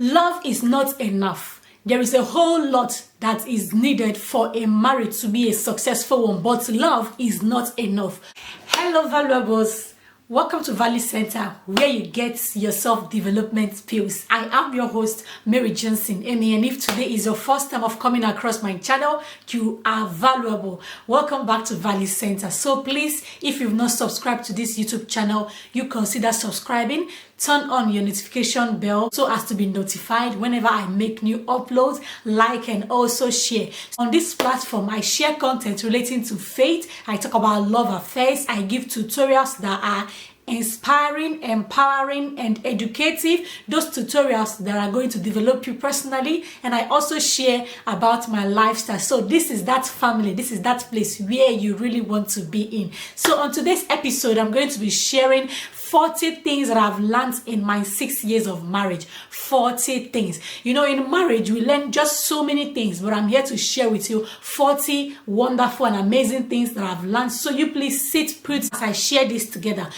Love is not enough. There is a whole lot that is needed for a marriage to be a successful one, but love is not enough. Hello, valuables. Welcome to Value Center, where you get your self-development pills. I am your host, Mary Johnson, and if today is your first time of coming across my channel, you are valuable. Welcome back to Value Center. So please, if you've not subscribed to this YouTube channel, you consider subscribing. Turn on your notification bell so as to be notified whenever I make new uploads. Like and also share. On this platform, I share content relating to faith. I talk about love affairs. I give tutorials that are inspiring, empowering, and educative. Those tutorials that are going to develop you personally. And I also share about my lifestyle. So this is that family, this is that place where you really want to be in. So on today's episode, I'm going to be sharing 40 things that I've learned in my 6 years of marriage. 40 things. You know, in marriage, we learn just so many things, but I'm here to share with you 40 wonderful and amazing things that I've learned. So you please sit put as I share this together.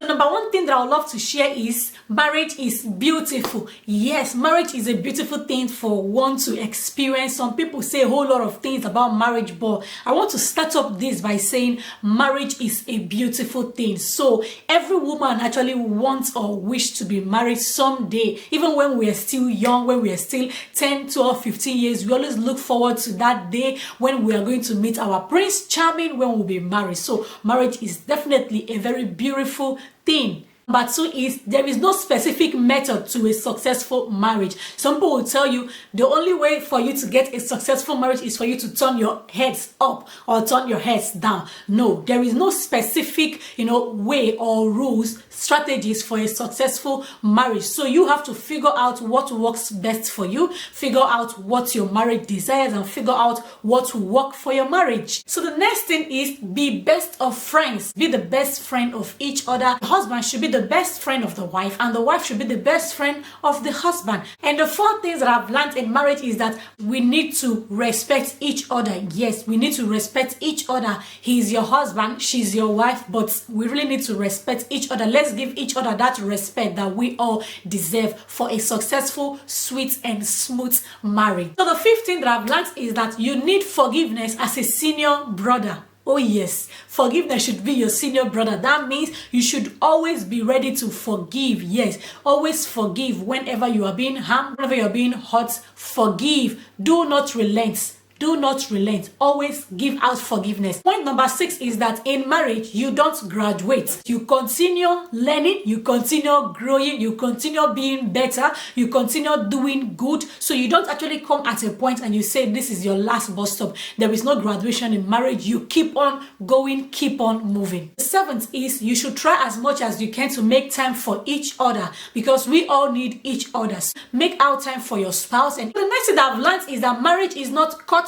Number one thing that I would love to share is marriage is beautiful. Yes, marriage is a beautiful thing for one to experience. Some people say a whole lot of things about marriage, but I want to start up this by saying marriage is a beautiful thing. So every woman actually wants or wish to be married someday. Even when we are still young, when we are still 10, 12, 15 years, we always look forward to that day when we are going to meet our Prince Charming, when we'll be married. So marriage is definitely a very beautiful thing. Number two is there is no specific method to a successful marriage. Some people will tell you the only way for you to get a successful marriage is for you to turn your heads up or turn your heads down. No, there is no specific, way or rules, strategies for a successful marriage. So you have to figure out what works best for you, figure out what your marriage desires, and figure out what will work for your marriage. So the next thing is be best of friends. Be the best friend of each other. The husband should be the best friend of the wife, and the wife should be the best friend of the husband. And the four things that I've learned in marriage is that we need to respect each other. Yes, we need to respect each other. He's your husband, she's your wife, but we really need to respect each other. Let's give each other that respect that we all deserve for a successful, sweet, and smooth marriage. So the fifth thing that I've learned is that you need forgiveness as a senior brother. Oh yes, forgiveness should be your senior brother. That means you should always be ready to forgive. Yes, always forgive whenever you are being harmed, whenever you are being hurt. Forgive. Do not relent. Do not relent. Always give out forgiveness. Point number 6 is that in marriage, you don't graduate. You continue learning, you continue growing, you continue being better, you continue doing good. So you don't actually come at a point and you say this is your last bus stop. There is no graduation in marriage. You keep on going, keep on moving. The 7th is you should try as much as you can to make time for each other, because we all need each other. Make out time for your spouse. And the next thing that I've learned is that marriage is not courtship.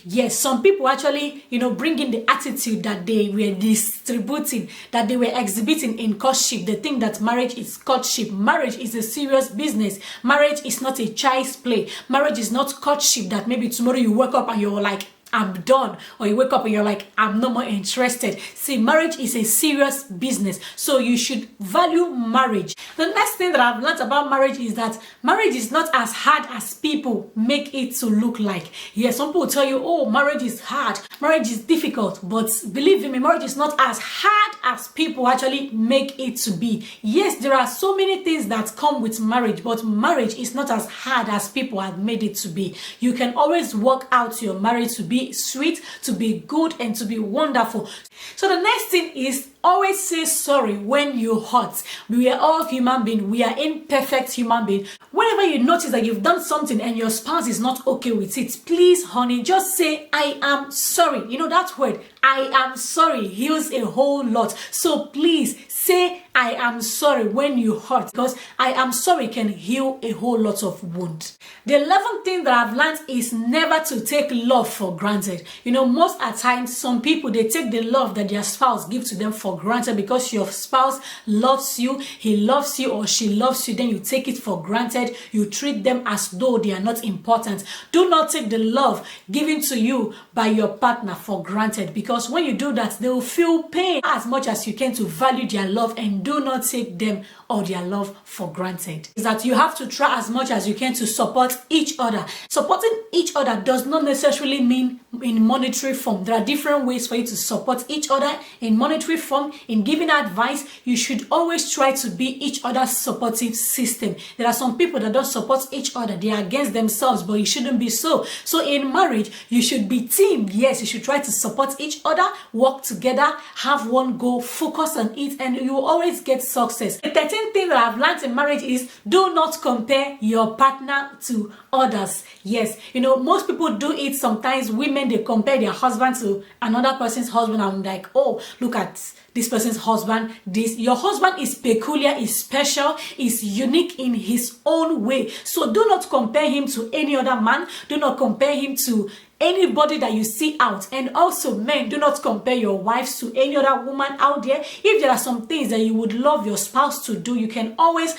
Yes, some people actually, bring in the attitude that they were distributing, that they were exhibiting in courtship. They think that marriage is courtship. Marriage is a serious business. Marriage is not a child's play. Marriage is not courtship that maybe tomorrow you wake up and you're like, I'm done, or you wake up and you're like, I'm no more interested. See, marriage is a serious business, so you should value marriage. The next thing that I've learned about marriage is that marriage is not as hard as people make it to look like. Yes, some people tell you, oh, marriage is hard, marriage is difficult, but believe me, marriage is not as hard as people actually make it to be. Yes, there are so many things that come with marriage, but marriage is not as hard as people have made it to be. You can always work out your marriage to be sweet, to be good, and to be wonderful. So the next thing is always say sorry when you hurt. We are all human beings. We are imperfect human beings. Whenever you notice that you've done something and your spouse is not okay with it, please, honey, just say, I am sorry. That word, I am sorry, heals a whole lot. So please say, I am sorry when you hurt, because I am sorry can heal a whole lot of wounds. The 11th thing that I've learned is never to take love for granted. Most at times, some people, they take the love that their spouse gives to them for granted. Because your spouse loves you, he loves you or she loves you, then you take it for granted. You treat them as though they are not important. Do not take the love given to you by your partner for granted, because when you do that, they will feel pain. As much as you can to value their love, and do not take them or their love for granted. Is that you have to try as much as you can to support each other. Supporting each other does not necessarily mean in monetary form. There are different ways for you to support each other. In monetary form, in giving advice, you should always try to be each other's supportive system. There are some people that don't support each other. They are against themselves, but it shouldn't be so. So in marriage, you should be team. Yes, you should try to support each other, work together, have one goal, focus on it, and you will always get success. The 13th thing that I've learned in marriage is do not compare your partner to others. Yes, most people do it sometimes. Women, they compare their husband to another person's husband. I'm like, oh, look at this person's husband. Your husband is peculiar, is special, is unique in his own way. So do not compare him to any other man. Do not compare him to anybody that you see out. And also, men, do not compare your wives to any other woman out there. If there are some things that you would love your spouse to do, you can always,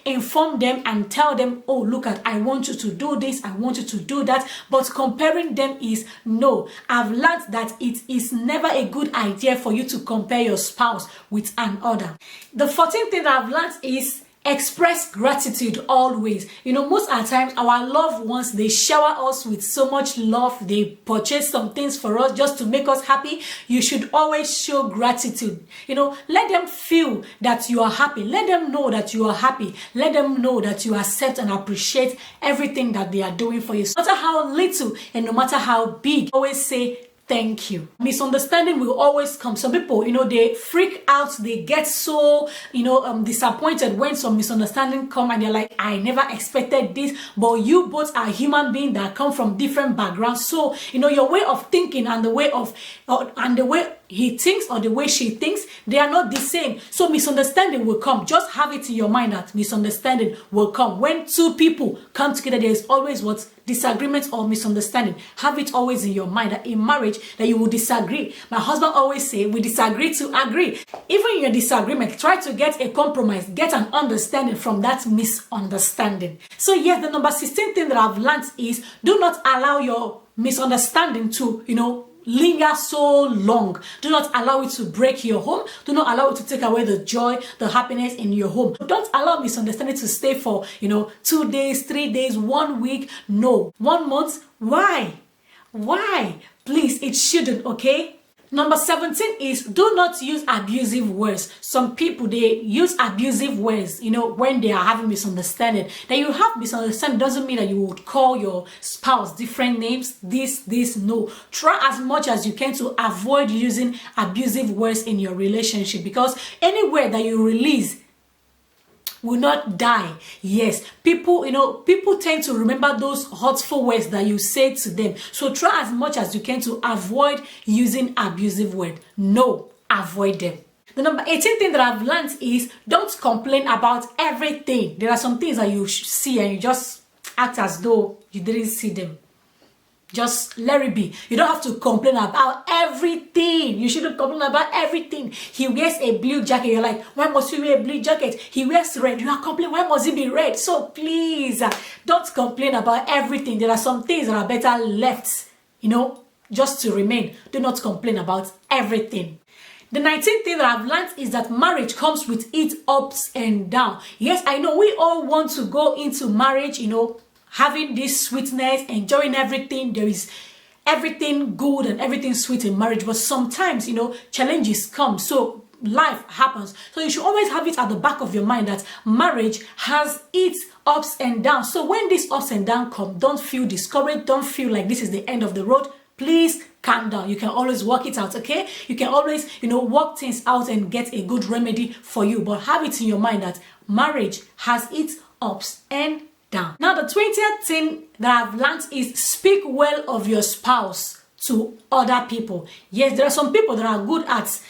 inform them and tell them, oh, look at, I want you to do this, I want you to do that. But comparing them is no. I've learned that it is never a good idea for you to compare your spouse with another. The 14th thing that I've learned is express gratitude always. Most of the times, our loved ones, they shower us with so much love. They purchase some things for us just to make us happy. You should always show gratitude. Let them feel that you are happy. Let them know that you are happy. Let them know that you accept and appreciate everything that they are doing for you. No matter how little and no matter how big, always say thank you. Misunderstanding will always come. Some people, they freak out. They get so, disappointed when some misunderstanding come, and they're like, I never expected this. But you both are human beings that come from different backgrounds. So, your way of thinking and the way he thinks or the way she thinks, they are not the same. So misunderstanding will come. Just have it in your mind that misunderstanding will come. When two people come together, there is always what? Disagreement or misunderstanding. Have it always in your mind that in marriage that you will disagree. My husband always say we disagree to agree. Even in your disagreement, try to get a compromise, get an understanding from that misunderstanding. So yes, the number 16 thing that I've learned is do not allow your misunderstanding to, linger so long. Do not allow it to break your home. Do not allow it to take away the joy, the happiness in your home. Don't allow misunderstanding to stay for 2 days, 3 days, 1 week. No, 1 month. Why? Please, it shouldn't. Okay. Number 17 is do not use abusive words. Some people, they use abusive words, when they are having misunderstanding. That you have misunderstanding doesn't mean that you would call your spouse different names, this, no. Try as much as you can to avoid using abusive words in your relationship, because any word that you release will not die. Yes, people tend to remember those hurtful words that you say to them. So try as much as you can to avoid using abusive words. No, avoid them. The number 18 thing that I've learned is don't complain about everything. There are some things that you see and you just act as though you didn't see them. Just let it be. You don't have to complain about everything. You shouldn't complain about everything. He wears a blue jacket. You're like, why must you wear a blue jacket? He wears red. You are complaining, why must it be red? So please, don't complain about everything. There are some things that are better left, just to remain. Do not complain about everything. The 19th thing that I've learned is that marriage comes with its ups and downs. Yes, I know we all want to go into marriage, having this sweetness, enjoying everything. There is everything good and everything sweet in marriage. But sometimes, challenges come. So life happens. So you should always have it at the back of your mind that marriage has its ups and downs. So when these ups and downs come, don't feel discouraged. Don't feel like this is the end of the road. Please calm down. You can always work it out, okay? You can always, work things out and get a good remedy for you. But have it in your mind that marriage has its ups and down. Now, the 20th thing that I've learned is speak well of your spouse to other people. Yes, there are some people that are good at,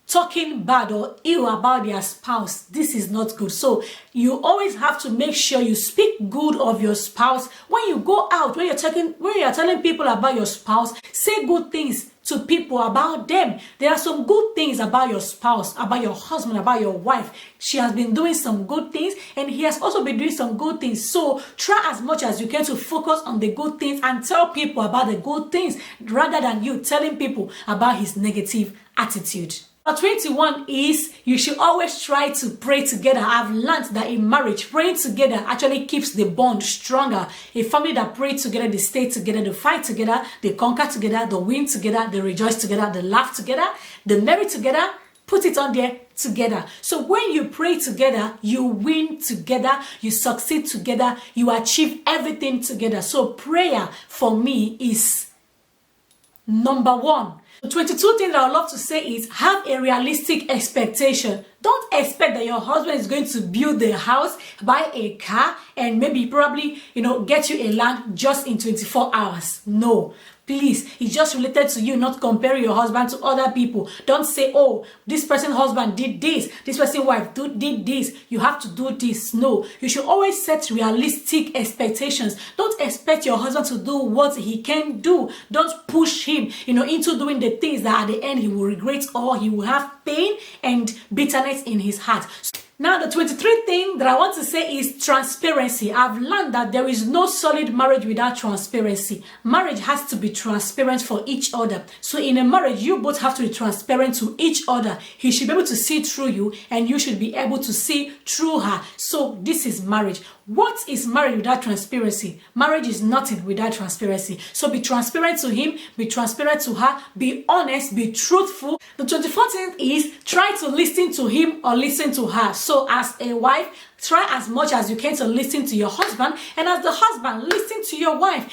talking bad or ill about their spouse. This is not good. So you always have to make sure you speak good of your spouse. When you go out, when you're telling people about your spouse, say good things to people about them. There are some good things about your spouse, about your husband, about your wife. She has been doing some good things and he has also been doing some good things. So try as much as you can to focus on the good things and tell people about the good things rather than you telling people about his negative attitude. Number 21 is you should always try to pray together. I've learned that in marriage, praying together actually keeps the bond stronger. A family that pray together, they stay together, they fight together, they conquer together, they win together, they rejoice together, they laugh together, they marry together, put it on there together. So when you pray together, you win together, you succeed together, you achieve everything together. So prayer for me is number one. The 22 thing that I would love to say is have a realistic expectation. Don't expect that your husband is going to build the house, buy a car, and maybe probably, get you a land just in 24 hours. No. Please, it's just related to you, not comparing your husband to other people. Don't say, oh, this person's husband did this, this person's wife did this, you have to do this. No, you should always set realistic expectations. Don't expect your husband to do what he can do. Don't push him, into doing the things that at the end he will regret or he will have pain and bitterness in his heart. Now, the 23 thing that I want to say is transparency. I've learned that there is no solid marriage without transparency. Marriage has to be transparent for each other. So in a marriage, you both have to be transparent to each other. He should be able to see through you and you should be able to see through her. So this is marriage. What is marriage without transparency? Marriage is nothing without transparency. So be transparent to him, be transparent to her, be honest, be truthful. The 24th thing is try to listen to him or listen to her. So as a wife, try as much as you can to listen to your husband, and as the husband, listen to your wife.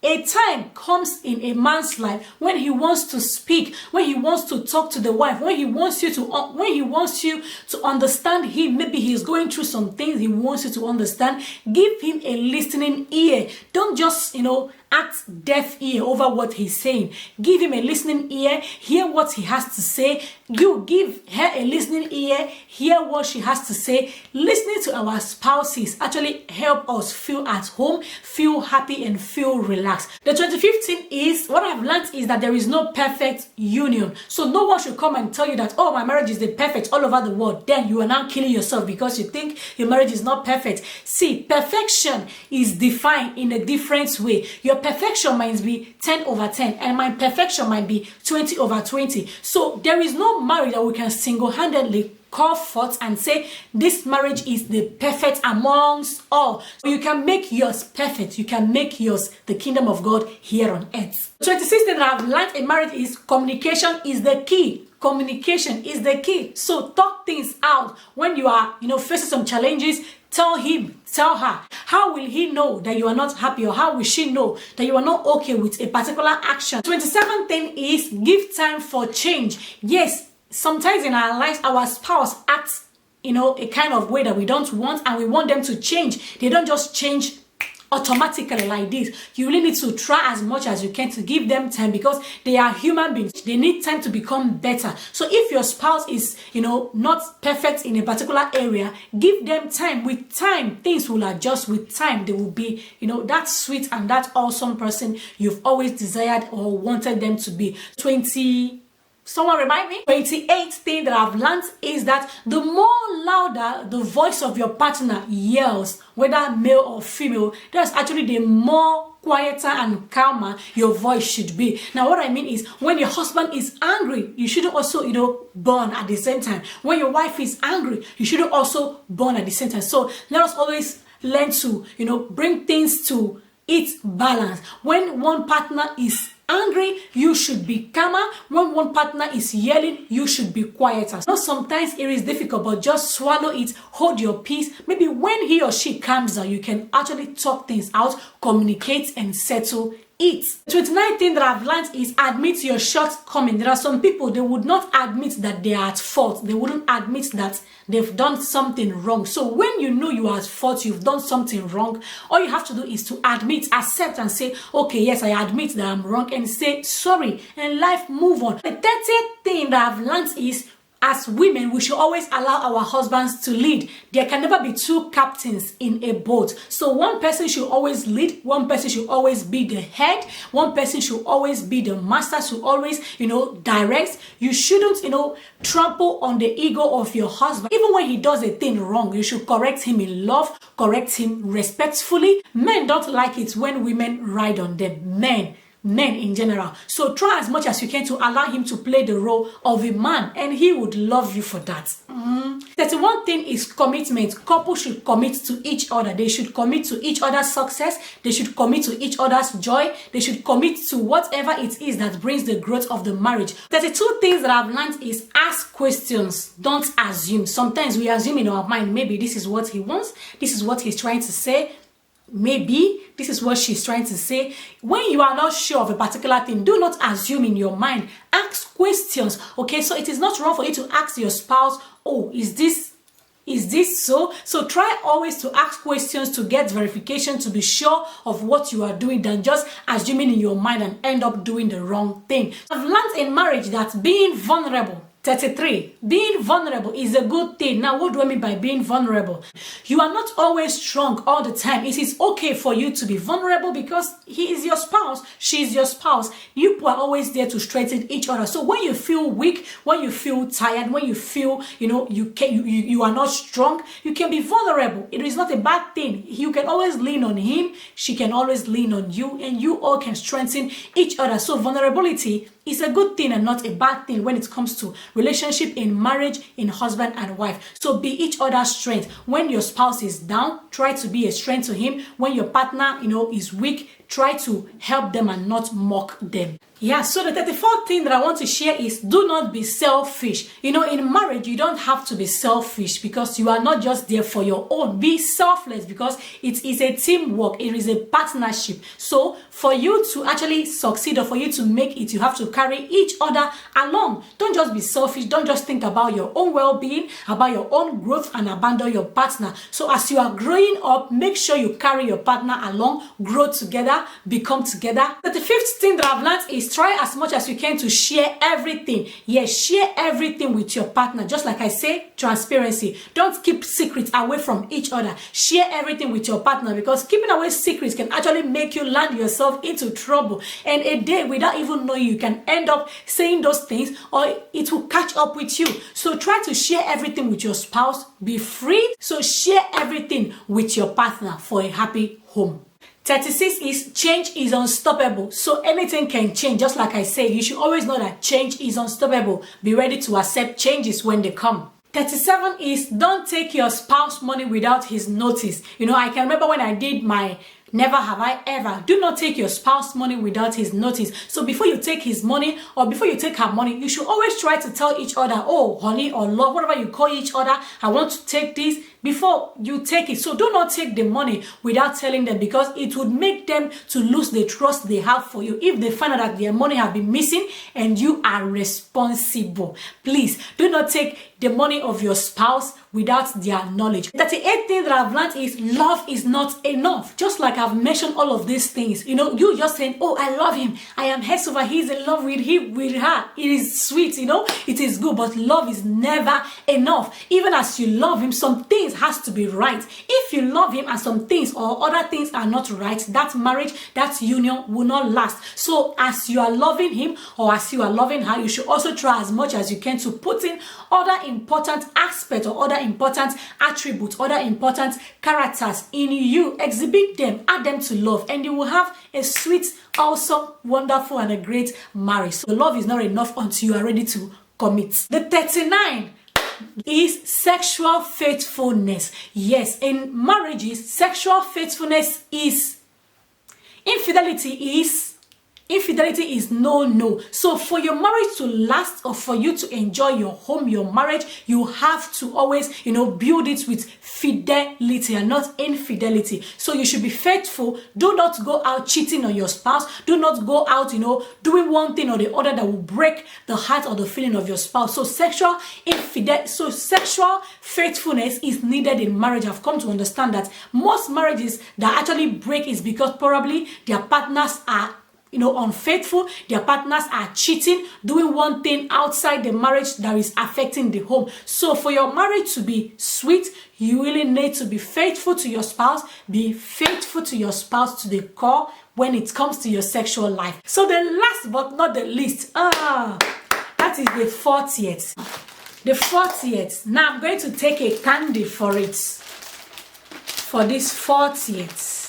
A time comes in a man's life when he wants to speak, when he wants to talk to the wife, when he wants you to understand him. Maybe he's going through some things he wants you to understand. Give him a listening ear. Don't just, act deaf ear over what he's saying. Give him a listening ear. Hear what he has to say. You give her a listening ear. Hear what she has to say. Listening to our spouses actually help us feel at home, feel happy, and feel relaxed. The 25th thing is, what I've learned is that there is no perfect union. So no one should come and tell you that, oh, my marriage is the perfect all over the world. Then you are now killing yourself because you think your marriage is not perfect. See, perfection is defined in a different way. Your perfection might be 10 over 10 and my perfection might be 20 over 20. So there is no marriage that we can single-handedly call forth and say this marriage is the perfect amongst all. So you can make yours perfect. You can make yours the kingdom of God here on earth. 26th thing that I've learned in marriage is communication is the key. Communication is the key. So talk things out. When you are, facing some challenges, tell him, tell her. How will he know that you are not happy, or how will she know that you are not okay with a particular action? 27th thing is give time for change. Yes, sometimes in our lives, our spouse acts, a kind of way that we don't want, and we want them to change. They don't just change automatically like this. You really need to try as much as you can to give them time, because they are human beings. They need time to become better. So if your spouse is, not perfect in a particular area, give them time. With time, things will adjust. With time, they will be, that sweet and that awesome person you've always desired or wanted them to be. Someone remind me? 28th thing that I've learned is that the more louder the voice of your partner yells, whether male or female, that's actually the more quieter and calmer your voice should be. Now, what I mean is, when your husband is angry, you shouldn't also, burn at the same time. When your wife is angry, you shouldn't also burn at the same time. So let us always learn to, bring things to its balance. When one partner is angry, you should be calmer. When one partner is yelling, you should be quieter. Now, sometimes it is difficult, but just swallow it, hold your peace. Maybe when he or she calms down, you can actually talk things out, communicate, and settle it. 29th thing that I've learned is admit your shortcoming. There are some people, they would not admit that they are at fault. They wouldn't admit that they've done something wrong. So when you know you are at fault, you've done something wrong, all you have to do is to admit, accept, and say, okay, yes, I admit that I'm wrong, and say sorry, and life move on. The 30th thing that I've learned is as women, we should always allow our husbands to lead. There can never be two captains in a boat. So one person should always lead, one person should always be the head, one person should always be the master, should always, direct. You shouldn't, trample on the ego of your husband. Even when he does a thing wrong, you should correct him in love, correct him respectfully. Men don't like it when women ride on them. Men in general. So try as much as you can to allow him to play the role of a man, and he would love you for that. 31 thing is commitment. Couples should commit to each other. They should commit to each other's success. They should commit to each other's joy. They should commit to whatever it is that brings the growth of the marriage. 32 things that I've learned is ask questions. Don't assume. Sometimes we assume in our mind, maybe this is what he wants. This is what he's trying to say. Maybe this is what she's trying to say. When you are not sure of a particular thing, do not assume in your mind. Ask questions. Okay, so it is not wrong for you to ask your spouse, oh, is this so? So try always to ask questions to get verification, to be sure of what you are doing, than just assuming in your mind and end up doing the wrong thing. I've learned in marriage that being vulnerable, 33. Being vulnerable is a good thing. Now, what do I mean by being vulnerable? You are not always strong all the time. It is okay for you to be vulnerable because he is your spouse, she is your spouse. You are always there to strengthen each other. So when you feel weak, when you feel tired, when you feel, you are not strong, you can be vulnerable. It is not a bad thing. You can always lean on him. She can always lean on you, and you all can strengthen each other. So vulnerability is a good thing and not a bad thing when it comes to relationship in marriage, in husband and wife. So be each other's strength. When your spouse is down, try to be a strength to him. When your partner, is weak, try to help them and not mock them. Yeah, so the 34th thing that I want to share is do not be selfish. In marriage, you don't have to be selfish because you are not just there for your own. Be selfless because it is a teamwork. It is a partnership. So for you to actually succeed or for you to make it, you have to carry each other along. Don't just be selfish. Don't just think about your own well-being, about your own growth, and abandon your partner. So as you are growing up, make sure you carry your partner along, grow together, become together. The 5th thing that I've learned is try as much as you can to share everything. Yes, share everything with your partner. Just like I say, transparency. Don't keep secrets away from each other. Share everything with your partner because keeping away secrets can actually make you land yourself into trouble. And a day without even knowing, you can end up saying those things or it will catch up with you. So try to share everything with your spouse. Be free. So share everything with your partner for a happy home. 36 is change is unstoppable. So anything can change. Just like I say, you should always know that change is unstoppable. Be ready to accept changes when they come. 37 is don't take your spouse money without his notice. I can remember when I did my never have I ever. Do not take your spouse money without his notice. So before you take his money or before you take her money, you should always try to tell each other, oh, honey or love, whatever you call each other, I want to take this before you take it. So do not take the money without telling them because it would make them to lose the trust they have for you if they find out that their money have been missing and you are responsible. Please do not take the money of your spouse without their knowledge. 38th thing that I've learned is love is not enough. Just like I've mentioned all of these things, you just saying, oh, I love him, I am head over, he's in love with him, with her. It is sweet, it is good, but love is never enough. Even as you love him, some things has to be right. If you love him and some things or other things are not right, that marriage, that union will not last. So as you are loving him or as you are loving her, you should also try as much as you can to put in other important aspects or other important attributes, other important characters in you. Exhibit them, add them to love, and you will have a sweet, awesome, wonderful, and a great marriage. So love is not enough until you are ready to commit. The 39 is sexual faithfulness. Yes, in marriages, sexual faithfulness is infidelity is no. So for your marriage to last or for you to enjoy your home, your marriage, you have to always, build it with fidelity and not infidelity. So you should be faithful. Do not go out cheating on your spouse. Do not go out, doing one thing or the other that will break the heart or the feeling of your spouse. So sexual faithfulness is needed in marriage. I've come to understand that most marriages that actually break is because probably their partners are unfaithful, their partners are cheating, doing one thing outside the marriage that is affecting the home. So for your marriage to be sweet, you really need to be faithful to your spouse. Be faithful to your spouse to the core when it comes to your sexual life. So the last but not the least, that is the 40th. The 40th. Now I'm going to take a candy for it. For this 40th.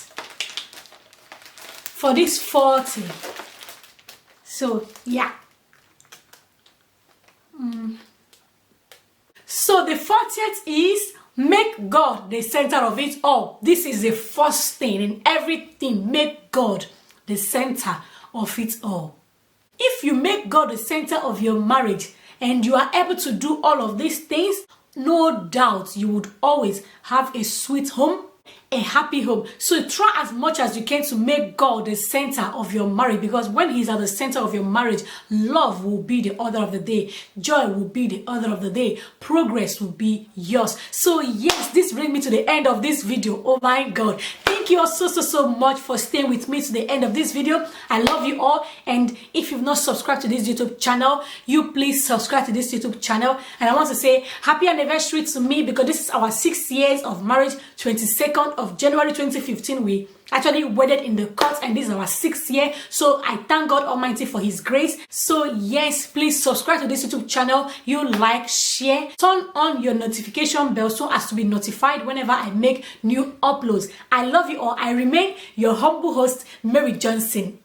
For this 40. So yeah. So the 40th is make God the center of it all. This is the first thing in everything. Make God the center of it all. If you make God the center of your marriage and you are able to do all of these things, no doubt you would always have a sweet home, a happy home. So try as much as you can to make God the center of your marriage, because when he's at the center of your marriage, love will be the order of the day, joy will be the order of the day, progress will be yours. So yes, this brings me to the end of this video. Oh my God, thank you all so much for staying with me to the end of this video. I love you all, and if you've not subscribed to this YouTube channel, you please subscribe to this YouTube channel. And I want to say happy anniversary to me, because this is our 6 years of marriage. 22nd of January 2015 we actually wedded in the court, and this is our 6th year. So I thank God Almighty for his grace. So yes, please subscribe to this YouTube channel. You like, share, turn on your notification bell so as to be notified whenever I make new uploads. I love you all. I remain your humble host, Mary Johnson.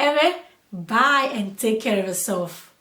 Bye and take care of yourself.